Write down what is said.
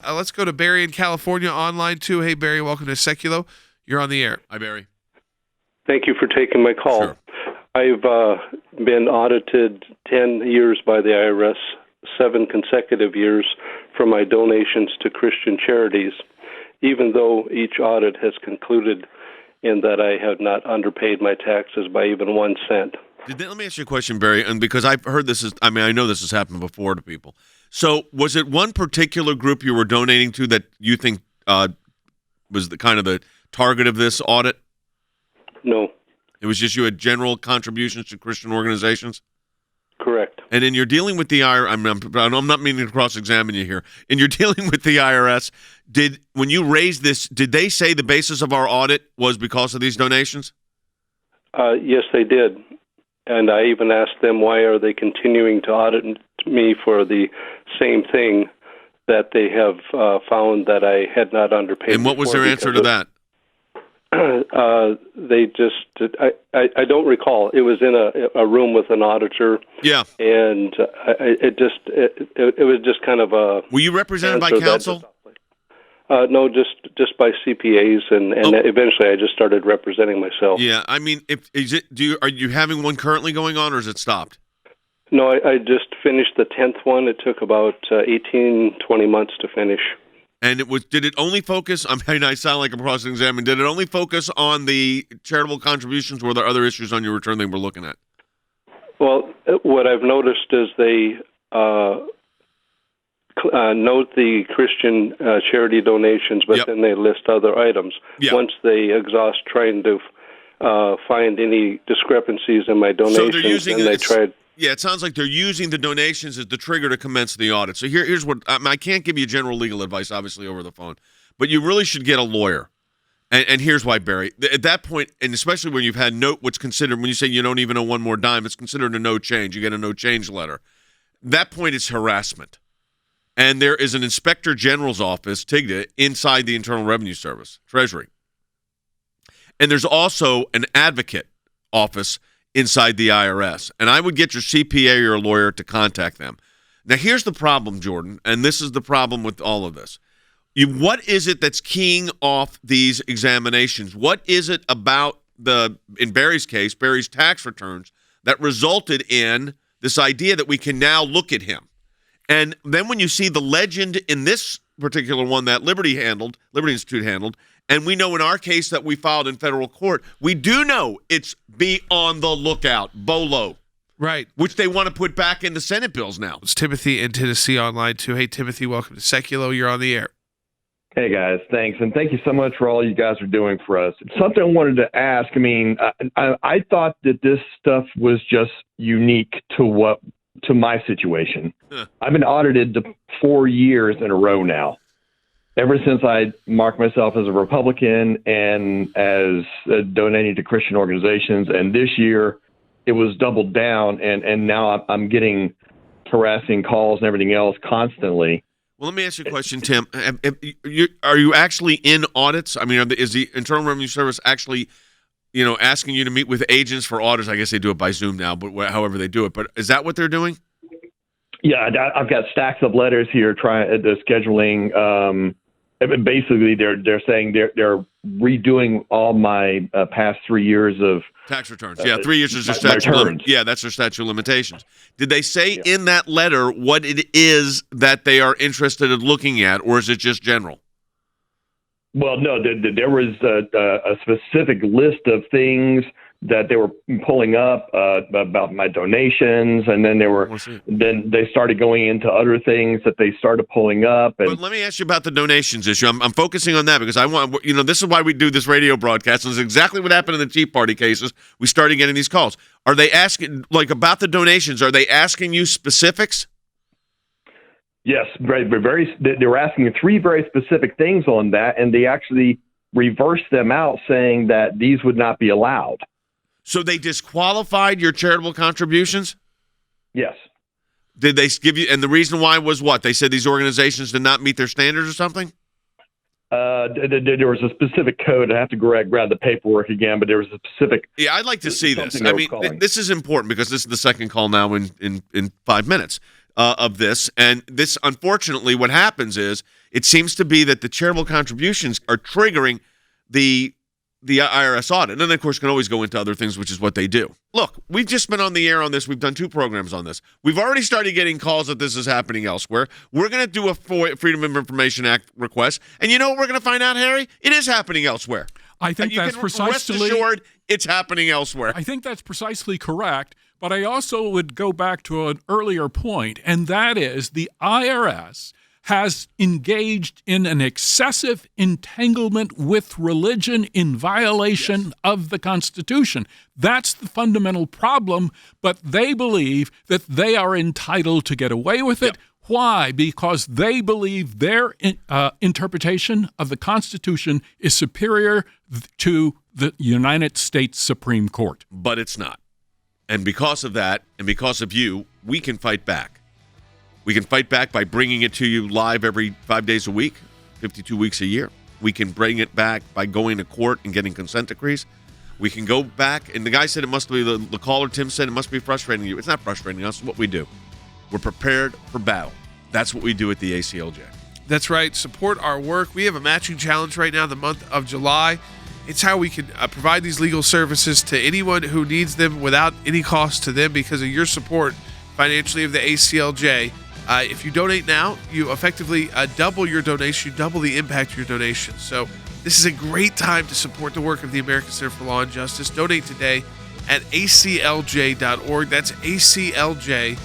Let's go to Barry in California online too. Hey, Barry, welcome to Sekulow. You're on the air. Hi, Barry. Thank you for taking my call. Sure. I've been audited 10 years by the IRS, 7 consecutive years for my donations to Christian charities, even though each audit has concluded in that I have not underpaid my taxes by even 1 cent. Let me ask you a question, Barry, and because I've heard this I know this has happened before to people. So was it one particular group you were donating to that you think was the kind of the target of this audit? No. It was just you had general contributions to Christian organizations? Correct. And then you're dealing with the IRS. I'm not meaning to cross-examine you here. And you're dealing with the IRS. When you raised this, did they say the basis of our audit was because of these donations? Yes, they did. And I even asked them why are they continuing to audit me for the same thing that they have found that I had not underpaid. And what was their answer to that? They just, I don't recall. It was in a room with an auditor. Yeah. And it was just kind of a... Were you represented by counsel? No, just by CPAs, and eventually I just started representing myself. Yeah, I mean, are you having one currently going on, or is it stopped? No, I just finished the 10th one. It took about 18, 20 months to finish. And did it only focus, I sound like I'm cross-examining, did it only focus on the charitable contributions, or were there other issues on your return they were looking at? Well, what I've noticed is they note the Christian charity donations, but then they list other items. Yep. Once they exhaust trying to find any discrepancies in my donations, and they tried... Yeah, it sounds like they're using the donations as the trigger to commence the audit. So here's what I can't give you general legal advice, obviously, over the phone, but you really should get a lawyer. And here's why, Barry. At that point, and especially when you've had what's considered, when you say you don't even owe one more dime, it's considered a no change. You get a no change letter. That point is harassment. And there is an inspector general's office, TIGTA, inside the Internal Revenue Service, Treasury. And there's also an advocate office inside the IRS. And I would get your CPA or your lawyer to contact them. Now, here's the problem, Jordan, and this is the problem with all of this. What is it that's keying off these examinations? What is it about in Barry's case, Barry's tax returns, that resulted in this idea that we can now look at him? And then when you see the legend in this particular one that Liberty Institute handled, and we know in our case that we filed in federal court, we do know it's be on the lookout, BOLO. Right. Which they want to put back into Senate bills now. It's Timothy in Tennessee online too. Hey, Timothy, welcome to Sekulow. You're on the air. Hey, guys. Thanks. And thank you so much for all you guys are doing for us. Something I wanted to ask. I mean, I thought that this stuff was just unique to my situation. I've been audited 4 years in a row now, ever since I marked myself as a Republican and as donating to Christian organizations. And this year it was doubled down, and now I'm getting harassing calls and everything else constantly. Well, let me ask you a question, Tim. Are you actually in audits? I mean, is the Internal Revenue Service actually, asking you to meet with agents for audits? I guess they do it by Zoom now, but however they do it. But is that what they're doing? Yeah, I've got stacks of letters here trying the scheduling. Basically, they're saying they're redoing all my past 3 years of tax returns. Yeah, 3 years is their statute. Yeah, that's their statute of limitations. Did they say in that letter what it is that they are interested in looking at, or is it just general? Well, no, there was a specific list of things that they were pulling up about my donations, and then then they started going into other things that they started pulling up. But let me ask you about the donations issue. I'm focusing on that because I want, this is why we do this radio broadcast, and it's exactly what happened in the Tea Party cases. We started getting these calls. Are they asking, about the donations, are they asking you specifics? Yes, they were asking 3 very specific things on that, and they actually reversed them out, saying that these would not be allowed. So they disqualified your charitable contributions? Yes. Did they give you, and the reason why was what? They said these organizations did not meet their standards or something? There was a specific code. I have to grab the paperwork again, but there was a specific. Yeah, I'd like to see this. I mean, this is important because this is the second call now in 5 minutes. of this. And this, unfortunately, what happens is it seems to be that the charitable contributions are triggering the IRS audit. And then, of course, can always go into other things, which is what they do. Look, we've just been on the air on this. We've done 2 programs on this. We've already started getting calls that this is happening elsewhere. We're going to do a Freedom of Information Act request. And you know what we're going to find out, Harry? It is happening elsewhere. I think that's precisely. Rest assured, it's happening elsewhere. I think that's precisely correct. But I also would go back to an earlier point, and that is the IRS has engaged in an excessive entanglement with religion in violation of the Constitution. That's the fundamental problem, but they believe that they are entitled to get away with it. Why? Because they believe their interpretation of the Constitution is superior to the United States Supreme Court. But it's not. And because of that, and because of you, we can fight back. We can fight back by bringing it to you live every 5 days a week, 52 weeks a year. We can bring it back by going to court and getting consent decrees. We can go back, and the guy said it must be, the caller, Tim said it must be frustrating you. It's not frustrating us. It's what we do. We're prepared for battle. That's what we do at the ACLJ. That's right. Support our work. We have a matching challenge right now, the month of July. It's how we can provide these legal services to anyone who needs them without any cost to them because of your support financially of the ACLJ. If you donate now, you effectively double your donation, you double the impact of your donation. So this is a great time to support the work of the American Center for Law and Justice. Donate today at aclj.org. That's aclj.org.